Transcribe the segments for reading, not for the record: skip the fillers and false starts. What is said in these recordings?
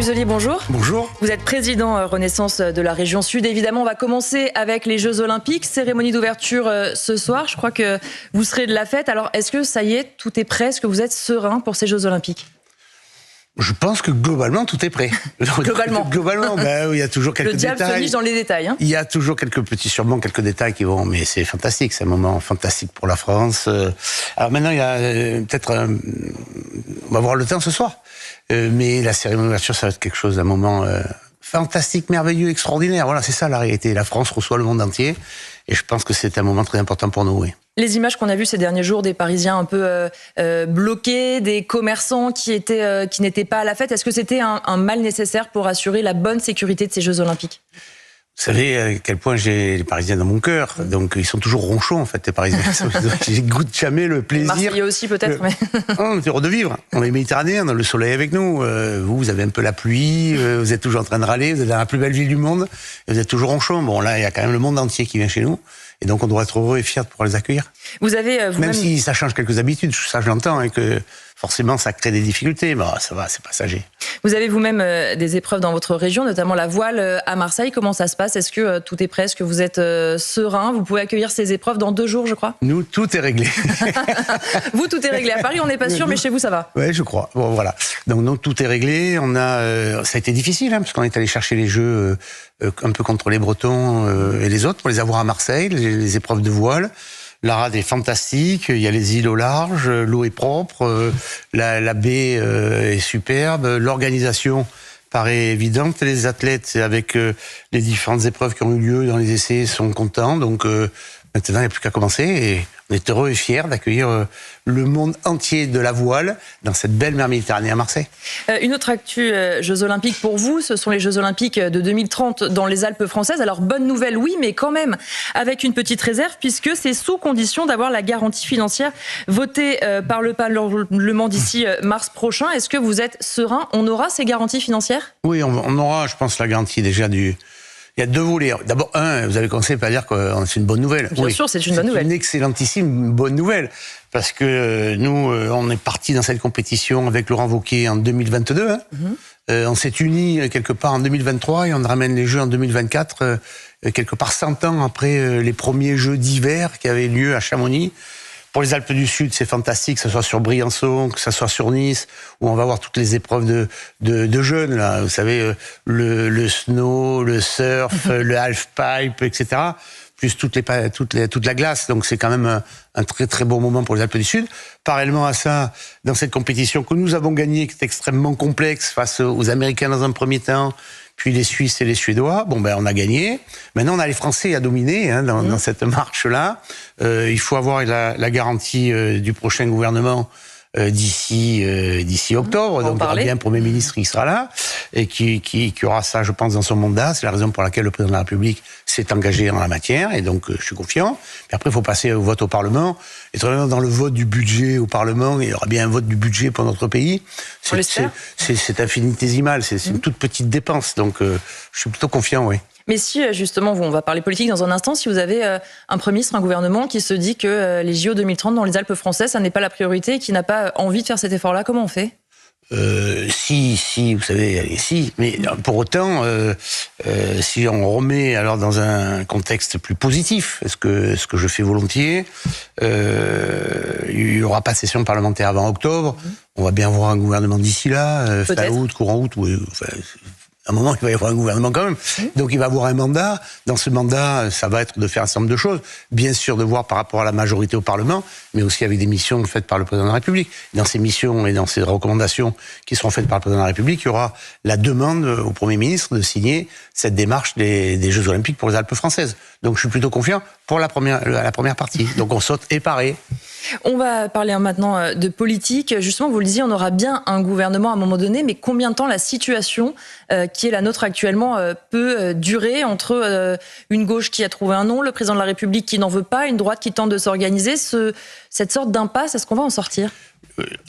Muselier, bonjour. Bonjour. Vous êtes président Renaissance de la région Sud. Évidemment, on va commencer avec les Jeux Olympiques. Cérémonie d'ouverture ce soir. Je crois que vous serez de la fête. Alors, est-ce que ça y est, tout est prêt? Est-ce que vous êtes serein pour ces Jeux Olympiques? Je pense que globalement, tout est prêt. Globalement. Globalement, il y a toujours quelques détails. Le diable se niche dans les détails. Hein. Il y a toujours sûrement quelques détails qui vont, mais c'est fantastique. C'est un moment fantastique pour la France. Alors maintenant, il y a on va avoir le temps ce soir. Mais la cérémonie d'ouverture, ça va être quelque chose d'un moment fantastique, merveilleux, extraordinaire. Voilà, c'est ça la réalité. La France reçoit le monde entier. Et je pense que c'est un moment très important pour nous, oui. Les images qu'on a vues ces derniers jours, des Parisiens un peu bloqués, des commerçants qui n'étaient pas à la fête, est-ce que c'était un mal nécessaire pour assurer la bonne sécurité de ces Jeux Olympiques? Vous savez à quel point j'ai les Parisiens dans mon cœur. Donc ils sont toujours ronchons, en fait, les Parisiens. Ils goûtent jamais le plaisir. Les Marseillais aussi, peut-être. Mais... On est heureux de vivre. On est méditerranéens, on a le soleil avec nous. Vous avez un peu la pluie, vous êtes toujours en train de râler, vous êtes dans la plus belle ville du monde, et vous êtes toujours ronchons. Bon, là, il y a quand même le monde entier qui vient chez nous. Et donc, on doit être heureux et fiers de pouvoir les accueillir. Vous avez même si ça change quelques habitudes, ça je l'entends, et que forcément, ça crée des difficultés. Mais ça va, c'est passager. Vous avez vous-même des épreuves dans votre région, notamment la voile à Marseille. Comment ça se passe? Est-ce que tout est prêt? Est-ce que vous êtes serein? Vous pouvez accueillir ces épreuves dans 2 jours, je crois? Nous, tout est réglé. Vous, tout est réglé. À Paris, on n'est pas sûr, mais chez vous, ça va? Oui, je crois. Bon, voilà. Donc, nous, tout est réglé. On a, ça a été difficile, parce qu'on est allé chercher les Jeux un peu contre les Bretons et les autres, pour les avoir à Marseille, les épreuves de voile. La rade est fantastique, il y a les îles au large, l'eau est propre, la baie est superbe, l'organisation paraît évidente, les athlètes avec les différentes épreuves qui ont eu lieu dans les essais sont contents, donc maintenant il n'y a plus qu'à commencer et on est heureux et fiers d'accueillir le monde entier de la voile dans cette belle mer Méditerranée à Marseille. Une autre actu Jeux Olympiques pour vous, ce sont les Jeux Olympiques de 2030 dans les Alpes françaises. Alors bonne nouvelle, oui, mais quand même avec une petite réserve puisque c'est sous condition d'avoir la garantie financière votée par le Parlement d'ici mars prochain. Est-ce que vous êtes serein? On aura ces garanties financières? Oui, on aura, je pense, la garantie déjà du... Il y a 2 volets. D'abord, vous avez commencé par dire que c'est une bonne nouvelle. Bien sûr, c'est une bonne nouvelle. C'est une excellentissime bonne nouvelle. Parce que nous, on est partis dans cette compétition avec Laurent Wauquiez en 2022. On s'est unis quelque part en 2023 et on ramène les Jeux en 2024, quelque part 100 ans après les premiers Jeux d'hiver qui avaient lieu à Chamonix. Pour les Alpes du Sud, c'est fantastique, que ce soit sur Briançon, que ce soit sur Nice, où on va voir toutes les épreuves de jeunes, là. Vous savez, le snow, le surf, le halfpipe, etc. Plus toute la glace. Donc c'est quand même un très très bon moment pour les Alpes du Sud. Parallèlement à ça, dans cette compétition que nous avons gagnée, qui est extrêmement complexe face aux Américains dans un premier temps, puis les Suisses et les Suédois, on a gagné. Maintenant, on a les Français à dominer dans cette marche-là. Il faut avoir la garantie du prochain gouvernement d'ici octobre. Donc, il y aura bien un Premier ministre qui sera là et qui aura ça, je pense, dans son mandat. C'est la raison pour laquelle le président de la République s'est engagé en la matière. Et donc, je suis confiant. Puis après, il faut passer au vote au Parlement. Et dans le vote du budget au Parlement, il y aura bien un vote du budget pour notre pays. C'est infinitésimal. C'est une toute petite dépense. Donc, je suis plutôt confiant, oui. Mais si, justement, on va parler politique dans un instant, si vous avez un Premier ministre, un gouvernement qui se dit que les JO 2030 dans les Alpes françaises, ça n'est pas la priorité et qui n'a pas envie de faire cet effort-là, comment on fait? Si, vous savez, si, mais pour autant, si on remet alors dans un contexte plus positif, ce que je fais volontiers, il y aura pas de session parlementaire avant octobre, on va bien avoir un gouvernement d'ici là, fin août, courant août, à un moment, il va y avoir un gouvernement quand même. Donc, il va avoir un mandat. Dans ce mandat, ça va être de faire un certain nombre de choses. Bien sûr, de voir par rapport à la majorité au Parlement, mais aussi avec des missions faites par le président de la République. Dans ces missions et dans ces recommandations qui seront faites par le président de la République, il y aura la demande au Premier ministre de signer cette démarche des Jeux Olympiques pour les Alpes françaises. Donc, je suis plutôt confiant pour la première partie. Donc, on saute et paré. On va parler maintenant de politique. Justement, vous le disiez, on aura bien un gouvernement à un moment donné, mais combien de temps la situation qui est la nôtre actuellement peut durer entre une gauche qui a trouvé un nom, le président de la République qui n'en veut pas, une droite qui tente de s'organiser, cette sorte d'impasse, est-ce qu'on va en sortir?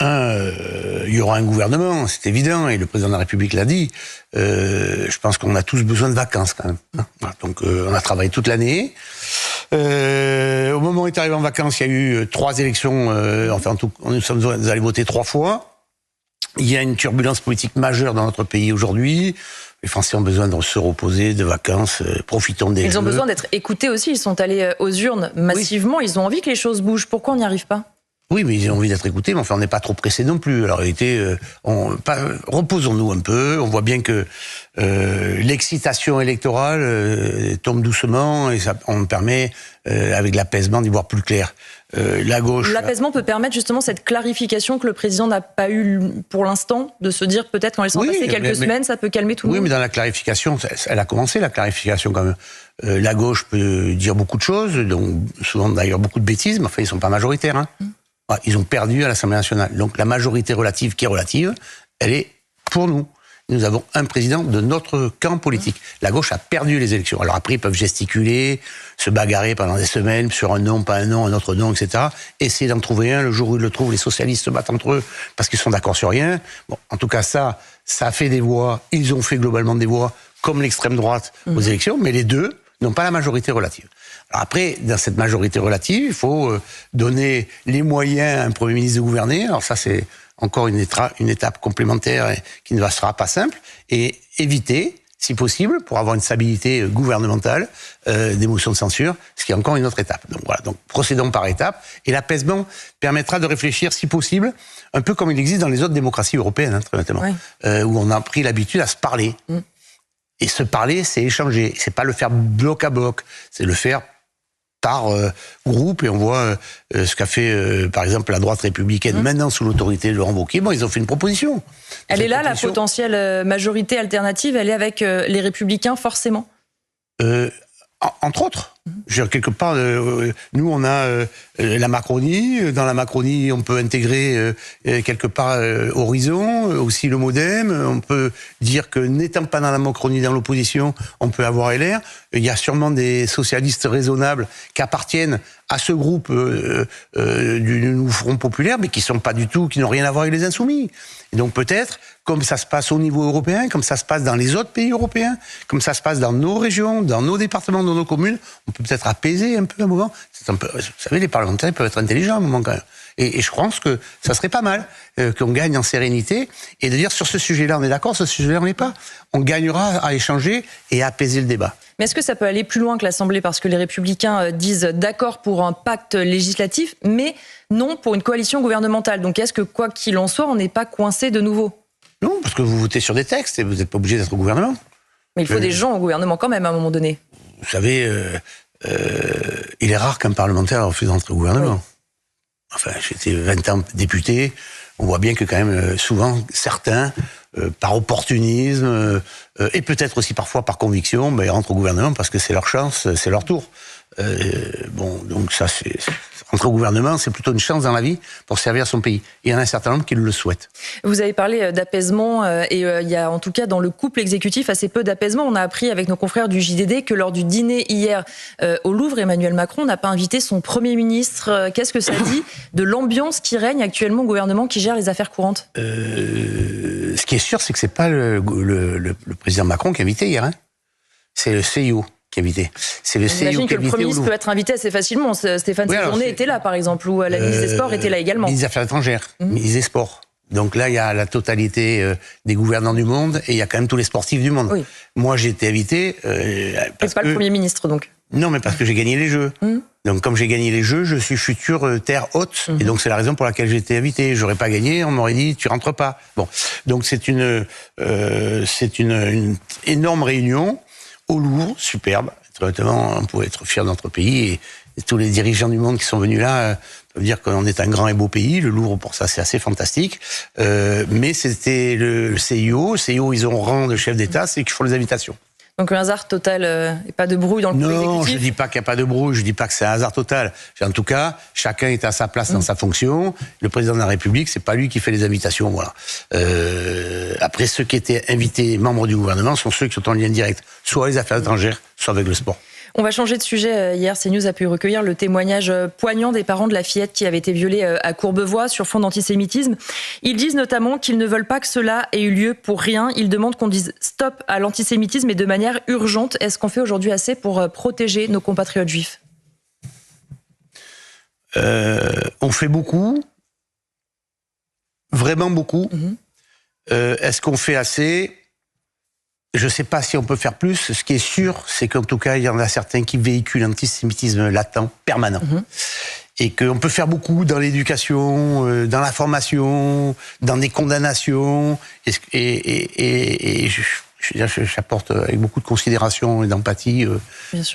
Il y aura un gouvernement, c'est évident, et le président de la République l'a dit. Je pense qu'on a tous besoin de vacances quand même. Donc on a travaillé toute l'année. Au moment où on est arrivé en vacances, il y a eu 3 élections. Nous sommes allés voter 3 fois. Il y a une turbulence politique majeure dans notre pays aujourd'hui. Les Français ont besoin de se reposer, de vacances, profitons des Ils ont Jeux. besoin d'être écoutés aussi. Ils sont allés aux urnes massivement. Ils ont envie que les choses bougent. Pourquoi on n'y arrive pas ? Oui, mais ils ont envie d'être écoutés, mais enfin, on n'est pas trop pressé non plus. Alors, reposons-nous un peu. On voit bien que l'excitation électorale tombe doucement et ça, on permet, avec l'apaisement, d'y voir plus clair. La gauche... L'apaisement peut permettre justement cette clarification que le président n'a pas eu pour l'instant, de se dire peut-être qu'en laissant passer quelques semaines, ça peut calmer tout le monde. Oui, mais dans la clarification, elle a commencé la clarification quand même. La gauche peut dire beaucoup de choses, donc souvent d'ailleurs beaucoup de bêtises, mais enfin ils sont pas majoritaires. Hein. Ils ont perdu à l'Assemblée nationale. Donc la majorité relative qui est relative, elle est pour nous. Nous avons un président de notre camp politique. La gauche a perdu les élections. Alors après, ils peuvent gesticuler, se bagarrer pendant des semaines sur un non, pas un non, un autre non, etc. Essayer d'en trouver un. Le jour où ils le trouvent, les socialistes se battent entre eux parce qu'ils sont d'accord sur rien. Bon, en tout cas, ça a fait des voix. Ils ont fait globalement des voix comme l'extrême droite aux élections, mais les deux n'ont pas la majorité relative. Alors après, dans cette majorité relative, il faut donner les moyens à un Premier ministre de gouverner. Alors ça, c'est encore une étape complémentaire qui ne sera pas simple, et éviter, si possible, pour avoir une stabilité gouvernementale, des motions de censure, ce qui est encore une autre étape. Donc voilà, donc procédons par étapes, et l'apaisement permettra de réfléchir, si possible, un peu comme il existe dans les autres démocraties européennes, hein, très honnêtement, où on a pris l'habitude à se parler. Et se parler, c'est échanger, c'est pas le faire bloc à bloc, c'est le faire par groupe, et on voit ce qu'a fait, par exemple, la droite républicaine, maintenant sous l'autorité de Laurent Wauquiez. Bon, ils ont fait une proposition. Elle est là, la potentielle majorité alternative, elle est avec les Républicains, forcément. Entre autres. Je veux dire, quelque part, nous, on a la Macronie. Dans la Macronie, on peut intégrer quelque part Horizon, aussi le MoDem. On peut dire que, n'étant pas dans la Macronie, dans l'opposition, on peut avoir LR. Il y a sûrement des socialistes raisonnables qui appartiennent à ce groupe du Front populaire, mais qui sont pas du tout, qui n'ont rien à voir avec les Insoumis. Et donc peut-être, comme ça se passe au niveau européen, comme ça se passe dans les autres pays européens, comme ça se passe dans nos régions, dans nos départements, dans nos communes, on peut peut-être apaiser un peu un moment. Vous savez, les parlementaires peuvent être intelligents à un moment quand même. Et je pense que ça serait pas mal qu'on gagne en sérénité et de dire sur ce sujet-là on est d'accord, ce sujet-là on n'est pas. On gagnera à échanger et à apaiser le débat. Mais est-ce que ça peut aller plus loin que l'Assemblée, parce que les Républicains disent d'accord pour un pacte législatif, mais non pour une coalition gouvernementale. Donc est-ce que quoi qu'il en soit, on n'est pas coincé de nouveau ? Non, parce que vous votez sur des textes et vous n'êtes pas obligé d'être au gouvernement. Mais il faut des gens au gouvernement quand même à un moment donné. Vous savez, il est rare qu'un parlementaire refuse d'entrer au gouvernement. Oui. Enfin, j'étais 20 ans député, on voit bien que quand même souvent certains, par opportunisme et peut-être aussi parfois par conviction, ils rentrent au gouvernement parce que c'est leur chance, c'est leur tour. Bon, donc ça, rentrer au gouvernement, c'est plutôt une chance dans la vie pour servir son pays. Il y en a un certain nombre qui le souhaitent. Vous avez parlé d'apaisement et il y a en tout cas dans le couple exécutif assez peu d'apaisement. On a appris avec nos confrères du JDD que lors du dîner hier au Louvre, Emmanuel Macron n'a pas invité son Premier ministre. Qu'est-ce que ça dit de l'ambiance qui règne actuellement au gouvernement qui gère les affaires courantes ? Ce qui est sûr, c'est que c'est pas le président Macron qui a invité hier. Hein. C'est le CIO. Invité. C'est le CIO J'imagine que le Premier ministre peut être invité assez facilement. Stéphane Séjourné était là, par exemple, ou la ministre des Sports était là également. Ministre des Affaires étrangères, ministre des Sports. Donc là, il y a la totalité des gouvernants du monde et il y a quand même tous les sportifs du monde. Oui. Moi, j'ai été invité... c'est pas le Premier ministre, donc. Non, mais parce que j'ai gagné les Jeux. Donc, comme j'ai gagné les Jeux, je suis futur terre haute. Et donc, c'est la raison pour laquelle j'ai été invité. J'aurais pas gagné, on m'aurait dit, tu rentres pas. Bon. Donc, c'est une énorme réunion au Louvre, superbe. On pouvait être fiers de notre pays et tous les dirigeants du monde qui sont venus là peuvent dire qu'on est un grand et beau pays. Le Louvre, pour ça, c'est assez fantastique. Mais c'était le CIO. Le CIO, ils ont rang de chef d'État, c'est qu'ils font les invitations. Donc un hasard total et pas de brouille dans le couple exécutif ? Non, je dis pas qu'il n'y a pas de brouille, je dis pas que c'est un hasard total. En tout cas, chacun est à sa place dans sa fonction. Le président de la République, c'est pas lui qui fait les invitations, voilà. Après, ceux qui étaient invités, membres du gouvernement, sont ceux qui sont en lien direct, soit les affaires étrangères, soit avec le sport. On va changer de sujet. Hier, CNews a pu recueillir le témoignage poignant des parents de la fillette qui avait été violée à Courbevoie sur fond d'antisémitisme. Ils disent notamment qu'ils ne veulent pas que cela ait eu lieu pour rien. Ils demandent qu'on dise stop à l'antisémitisme et de manière urgente. Est-ce qu'on fait aujourd'hui assez pour protéger nos compatriotes juifs ? On fait beaucoup, vraiment beaucoup. Est-ce qu'on fait assez ? Je ne sais pas si on peut faire plus. Ce qui est sûr, c'est qu'en tout cas, il y en a certains qui véhiculent un antisémitisme latent, permanent. Et qu'on peut faire beaucoup dans l'éducation, dans la formation, dans des condamnations. Et j'apporte avec beaucoup de considération et d'empathie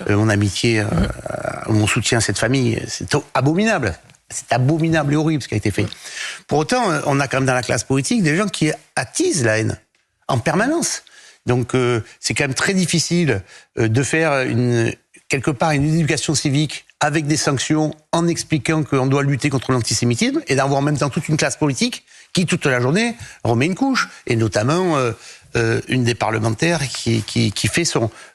mon amitié, mon soutien à cette famille. C'est abominable. C'est abominable et horrible ce qui a été fait. Pour autant, on a quand même dans la classe politique des gens qui attisent la haine en permanence. Donc c'est quand même très difficile de faire quelque part une éducation civique avec des sanctions en expliquant qu'on doit lutter contre l'antisémitisme et d'avoir en même temps toute une classe politique qui toute la journée remet une couche, et notamment une des parlementaires qui fait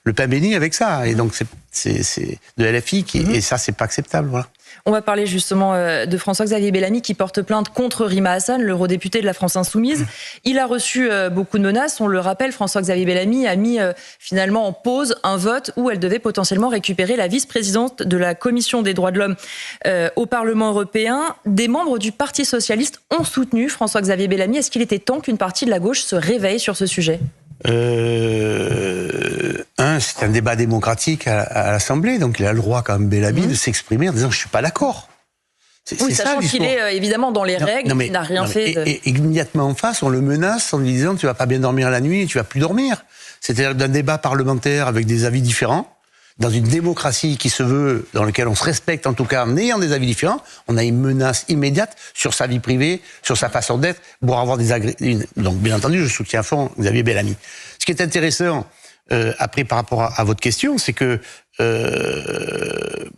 le pain béni avec ça. Et donc c'est de LFI et ça c'est pas acceptable. Voilà. On va parler justement de François-Xavier Bellamy qui porte plainte contre Rima Hassan, l'eurodéputé de la France Insoumise. Il a reçu beaucoup de menaces. On le rappelle, François-Xavier Bellamy a mis finalement en pause un vote où elle devait potentiellement récupérer la vice-présidente de la Commission des droits de l'homme au Parlement européen. Des membres du Parti socialiste ont soutenu François-Xavier Bellamy. Est-ce qu'il était temps qu'une partie de la gauche se réveille sur ce sujet ? C'est un débat démocratique à l'Assemblée, donc il a le droit quand même, Bellamy, de s'exprimer en disant je suis pas d'accord. Sachant qu'il est évidemment dans les règles, il n'a rien fait. Et immédiatement en face, on le menace en lui disant tu vas pas bien dormir la nuit et tu vas plus dormir. C'est-à-dire d'un débat parlementaire avec des avis différents, dans une démocratie qui se veut, dans laquelle on se respecte en tout cas en ayant des avis différents, on a une menace immédiate sur sa vie privée, sur sa façon d'être, pour avoir donc bien entendu, je soutiens à fond Xavier Bellamy. Ce qui est intéressant, après par rapport à votre question, c'est que le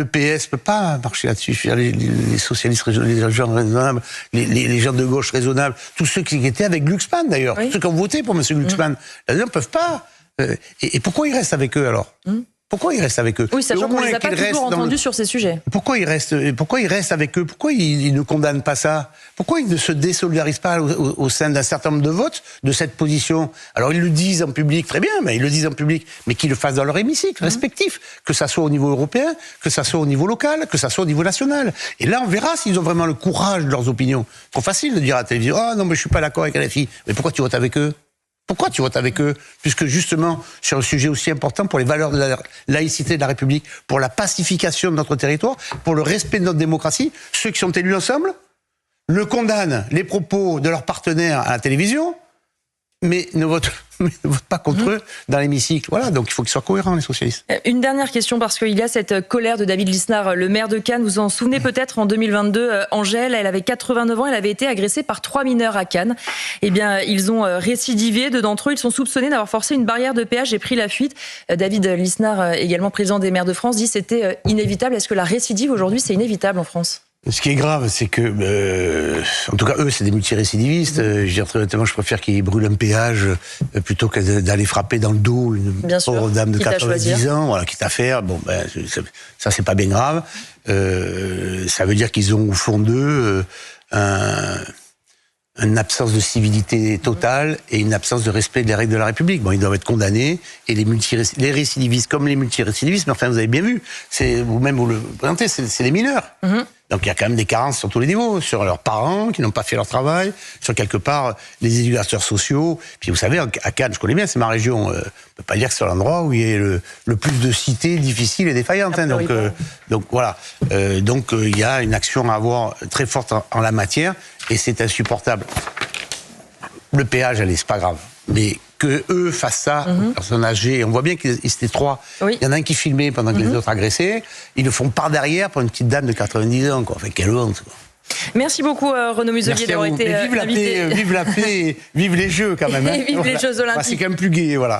PS peut pas marcher là-dessus. Les socialistes raisonnables, les gens raisonnables, les gens de gauche raisonnables, tous ceux qui étaient avec Glucksmann d'ailleurs, tous ceux qui ont voté pour M. Glucksmann, ne peuvent pas. Et pourquoi ils restent avec eux alors ? Pourquoi ils restent avec eux ? Oui, sachant qu'on ne les a pas toujours entendus sur ces sujets. Pourquoi ils restent avec eux ? Pourquoi ils ne condamnent pas ça ? Pourquoi ils ne se désolidarisent pas au sein d'un certain nombre de votes de cette position ? Alors ils le disent en public, très bien, mais ils le disent en public, mais qu'ils le fassent dans leur hémicycle respectif, que ça soit au niveau européen, que ça soit au niveau local, que ça soit au niveau national. Et là, on verra s'ils ont vraiment le courage de leurs opinions. Trop facile de dire à la télévision « Ah non, mais je suis pas d'accord avec LFI ». Mais pourquoi tu votes avec eux ? Pourquoi tu votes avec eux ? Puisque justement, sur un sujet aussi important pour les valeurs de la laïcité de la République, pour la pacification de notre territoire, pour le respect de notre démocratie, ceux qui sont élus ensemble le condamnent les propos de leurs partenaires à la télévision, mais ne votent pas contre eux dans l'hémicycle. Voilà, donc il faut qu'ils soient cohérents, les socialistes. Une dernière question, parce qu'il y a cette colère de David Lisnard, le maire de Cannes. Vous vous en souvenez peut-être, en 2022, Angèle, elle avait 89 ans, elle avait été agressée par 3 mineurs à Cannes. Eh bien, ils ont récidivé. Deux d'entre eux, ils sont soupçonnés d'avoir forcé une barrière de péage et pris la fuite. David Lisnard, également président des maires de France, dit que c'était inévitable. Est-ce que la récidive, aujourd'hui, c'est inévitable en France ? Ce qui est grave, c'est que, en tout cas, eux, c'est des multirécidivistes. Je veux dire, très honnêtement, je préfère qu'ils brûlent un péage plutôt que d'aller frapper dans le dos une pauvre dame de 90 ans, voilà, quitte à faire. Bon, ça, c'est pas bien grave. Ça veut dire qu'ils ont au fond d'eux une absence de civilité totale et une absence de respect des règles de la République. Bon, ils doivent être condamnés, et les récidivistes comme les multirécidivistes, mais enfin, vous avez bien vu, vous-même vous le présentez, c'est les mineurs. Donc il y a quand même des carences sur tous les niveaux, sur leurs parents qui n'ont pas fait leur travail, sur quelque part les éducateurs sociaux. Puis vous savez, à Cannes, je connais bien, c'est ma région, on ne peut pas dire que c'est l'endroit où il y a le plus de cités difficiles et défaillantes. Donc voilà, il y a une action à avoir très forte en la matière, et c'est insupportable. Le péage, allez, c'est pas grave, mais que eux fassent ça, personnes âgées, on voit bien qu'ils étaient 3. Oui. Il y en a un qui filmait pendant que les autres agressaient. Ils le font par derrière pour une petite dame de 90 ans, quoi. Enfin, quelle honte, quoi. Merci beaucoup, Renaud Muselier, d'avoir été invité. Vive la paix, vive les Jeux, quand même. Et vive les Jeux Olympiques. C'est quand même plus gai, voilà.